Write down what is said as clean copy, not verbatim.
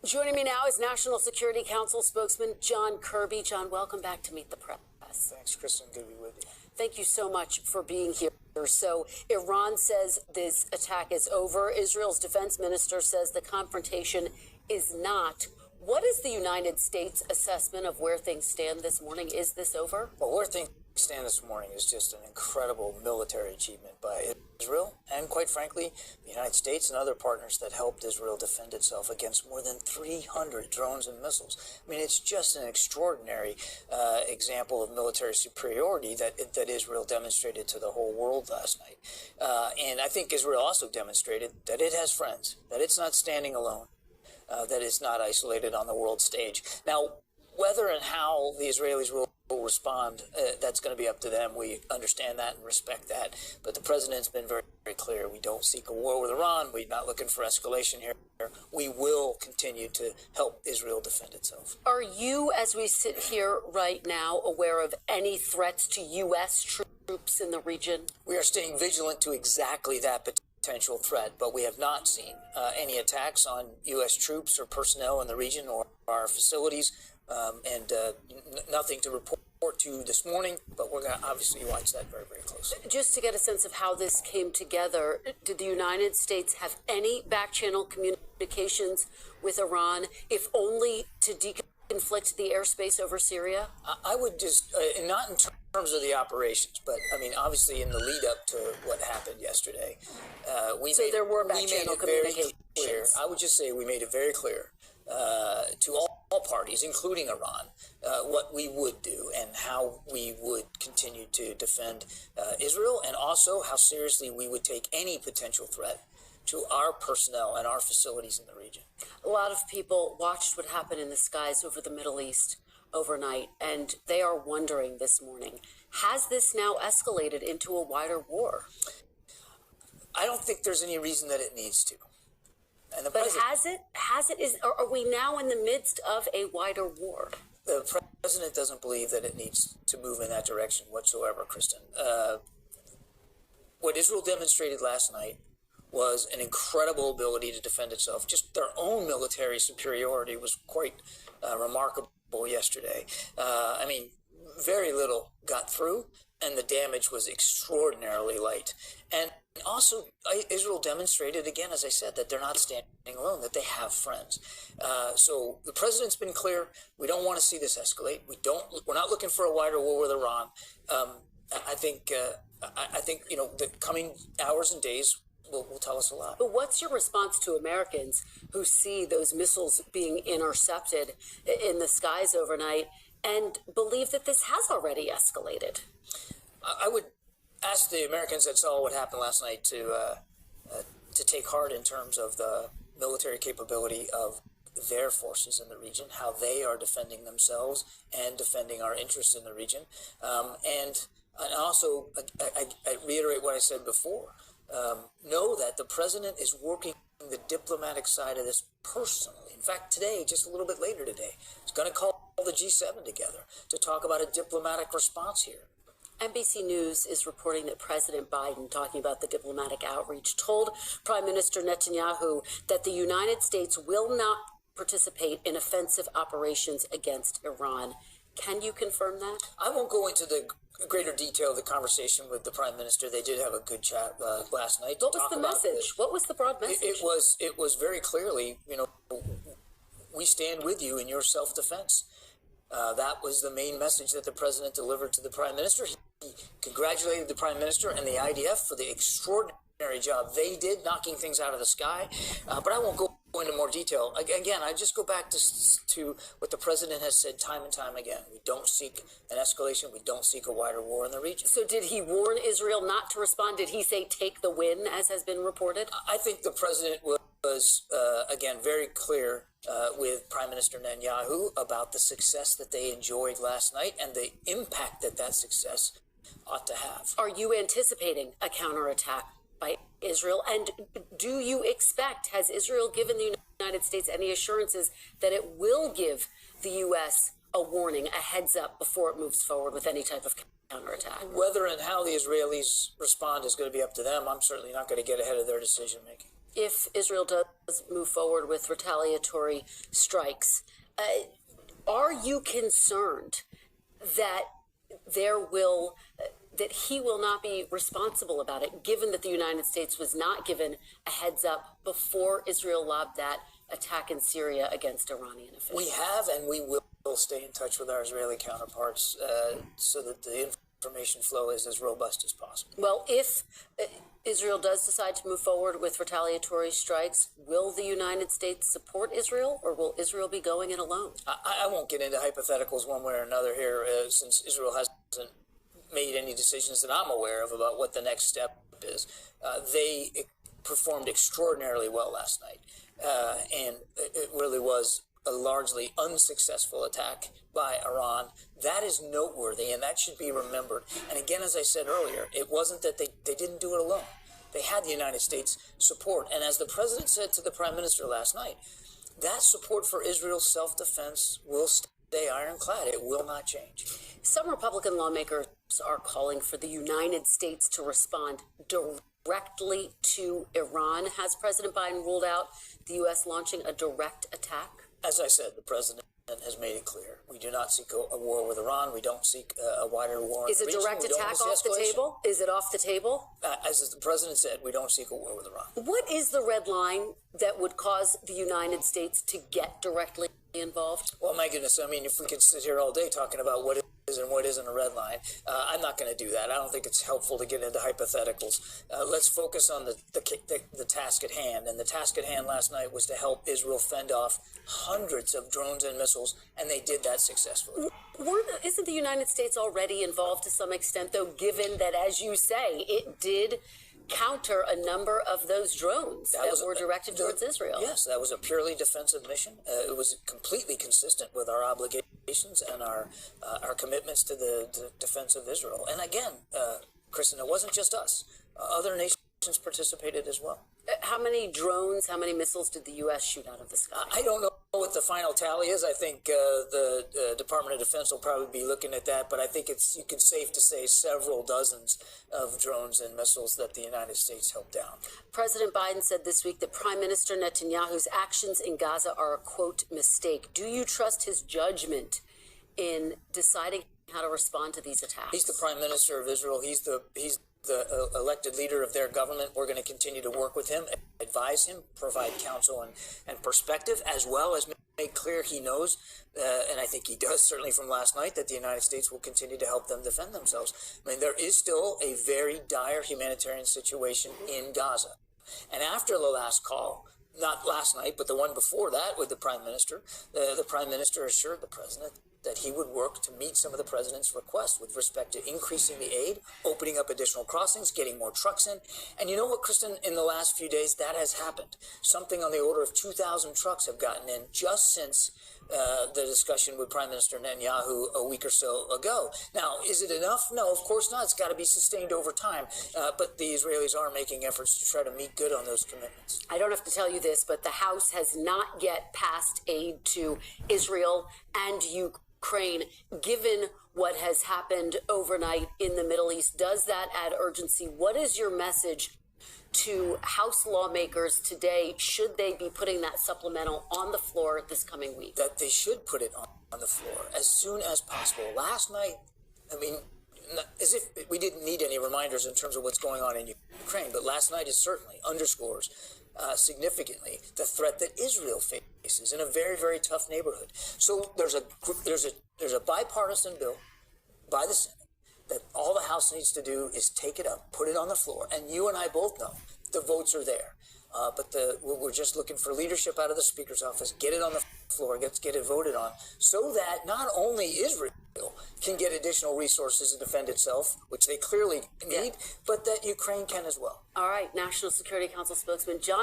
Joining me now is National Security Council spokesman John Kirby. John, welcome back to Meet the Press. Thanks, Kristen. Good to be with you. Thank you so much for being here. So Iran says this attack is over. Israel's defense minister says the confrontation is not. What is the United States assessment of where things stand this morning? Is this over? Well, where things stand this morning is just an incredible military achievement by Israel and, quite frankly, the United States and other partners that helped Israel defend itself against more than 300 drones and missiles. I mean, it's just an extraordinary example of military superiority that Israel demonstrated to the whole world last night. And I think Israel also demonstrated that it has friends, that it's not standing alone, that it's not isolated on the world stage. Now, whether and how the Israelis will respond, that's going to be up to them. We understand that and respect that. But the president's been very, very clear. We don't seek a war with Iran. We're not looking for escalation here. We will continue to help Israel defend itself. Are you, as we sit here right now, aware of any threats to U.S. troops in the region? We are staying vigilant to exactly that potential threat, but we have not seen any attacks on U.S. troops or personnel in the region or our facilities. And nothing to report to this morning, but we're going to obviously watch that very, very closely. Just to get a sense of how this came together, did the United States have any back-channel communications with Iran, if only to deconflict the airspace over Syria? I would just, not in terms of the operations, but I mean, obviously in the lead up to what happened yesterday, there were back-channel communications. I would just say we made it very clear to all parties, including Iran, what we would do and how we would continue to defend Israel, and also how seriously we would take any potential threat to our personnel and our facilities in the region. A lot of people watched what happened in the skies over the Middle East overnight, and they are wondering this morning, has this now escalated into a wider war? I don't think there's any reason that it needs to. But has it? Are we now in the midst of a wider war? The president doesn't believe that it needs to move in that direction whatsoever, Kristen. What Israel demonstrated last night was an incredible ability to defend itself. Just their own military superiority was quite remarkable yesterday. I mean, very little got through, and the damage was extraordinarily light. And also, Israel demonstrated, again, as I said, that they're not standing alone, that they have friends. So the president's been clear. We don't want to see this escalate. We're not looking for a wider war with Iran. I think the coming hours and days will tell us a lot. But what's your response to Americans who see those missiles being intercepted in the skies overnight and believe that this has already escalated? I would ask the Americans that saw what happened last night to take heart in terms of the military capability of their forces in the region, how they are defending themselves and defending our interests in the region. And also, I reiterate what I said before. Know that the president is working the diplomatic side of this personally. In fact, today, just a little bit later today, he's going to call the G7 together to talk about a diplomatic response here. NBC News is reporting that President Biden, talking about the diplomatic outreach, told Prime Minister Netanyahu that the United States will not participate in offensive operations against Iran. Can you confirm that? I won't go into the greater detail of the conversation with the Prime Minister. They did have a good chat last night. What was the message? What was the broad message? It was very clearly, we stand with you in your self-defense. That was the main message that the president delivered to the Prime Minister. He congratulated the Prime Minister and the IDF for the extraordinary job they did, knocking things out of the sky. But I won't go into more detail. Again, I just go back to what the president has said time and time again. We don't seek an escalation. We don't seek a wider war in the region. So did he warn Israel not to respond? Did he say take the win, as has been reported? I think the president was again, very clear with Prime Minister Netanyahu about the success that they enjoyed last night and the impact that success ought to have. Are you anticipating a counterattack by Israel? And do you expect, has Israel given the United States any assurances that it will give the U.S. a warning, a heads up before it moves forward with any type of counterattack? Whether and how the Israelis respond is going to be up to them. I'm certainly not going to get ahead of their decision making. if Israel does move forward with retaliatory strikes, are you concerned that that he will not be responsible about it, given that the United States was not given a heads up before Israel lobbed that attack in Syria against Iranian officials? We have, and we will stay in touch with our Israeli counterparts so that the information flow is as robust as possible. Well, if Israel does decide to move forward with retaliatory strikes, will the United States support Israel, or will Israel be going it alone? I won't get into hypotheticals one way or another here, since Israel hasn't made any decisions that I'm aware of about what the next step is. They performed extraordinarily well last night, and it really was a largely unsuccessful attack by Iran. That is noteworthy, and that should be remembered. And again, as I said earlier, it wasn't that they didn't do it alone. They had the United States support. And as the president said to the prime minister last night, that support for Israel's self-defense will stay ironclad. It will not change. Some Republican lawmakers are calling for the United States to respond directly to Iran. Has President Biden ruled out the U.S. launching a direct attack? As I said, the president has made it clear. We do not seek a war with Iran. We don't seek a wider war. Is a direct attack off the table? Is it off the table? As the president said, we don't seek a war with Iran. What is the red line that would cause the United States to get directly involved? Well, my goodness, I mean, if we could sit here all day talking about what is and what isn't a red line, I'm not going to do that. I don't think it's helpful to get into hypotheticals. Let's focus on the task at hand. And the task at hand last night was to help Israel fend off hundreds of drones and missiles, and they did that successfully. Isn't the United States already involved to some extent, though, given that, as you say, it did counter a number of those drones that were directed towards Israel? Yes, that was a purely defensive mission. It was completely consistent with our obligations and our commitments to the defense of Israel. And again, Kristen, it wasn't just us. Other nations participated as well. How many drones, how many missiles did the U.S. shoot out of the sky? I don't know what the final tally is. I think the Department of Defense will probably be looking at that, but I think you can safe to say several dozens of drones and missiles that the United States helped down. President Biden said this week that Prime Minister Netanyahu's actions in Gaza are a, quote, mistake. Do you trust his judgment in deciding how to respond to these attacks? He's the Prime Minister of Israel. He's the elected leader of their government. We're going to continue to work with him, advise him, provide counsel and perspective, as well as make clear he knows, and I think he does certainly from last night, that the United States will continue to help them defend themselves. I mean, there is still a very dire humanitarian situation in Gaza. And after the last call, not last night, but the one before that with the Prime Minister, the Prime Minister assured the President that he would work to meet some of the president's requests with respect to increasing the aid, opening up additional crossings, getting more trucks in. And you know what, Kristen, in the last few days, that has happened. Something on the order of 2,000 trucks have gotten in just since the discussion with Prime Minister Netanyahu a week or so ago. Now, is it enough? No, of course not. It's got to be sustained over time. But the Israelis are making efforts to try to meet good on those commitments. I don't have to tell you this, but the House has not yet passed aid to Israel and Ukraine, given what has happened overnight in the Middle East. Does that add urgency? What is your message to House lawmakers today? Should they be putting that supplemental on the floor this coming week? That they should put it on the floor as soon as possible. Last night, I mean, as if we didn't need any reminders in terms of what's going on in Ukraine, but last night it certainly underscores significantly the threat that Israel faces in a very, very tough neighborhood. So there's a bipartisan bill by the Senate that all the House needs to do is take it up, put it on the floor, and you and I both know the votes are there. But we're just looking for leadership out of the Speaker's office, get it on the floor, get it voted on, so that not only Israel can get additional resources to defend itself, which they clearly need, but that Ukraine can as well. All right, National Security Council spokesman John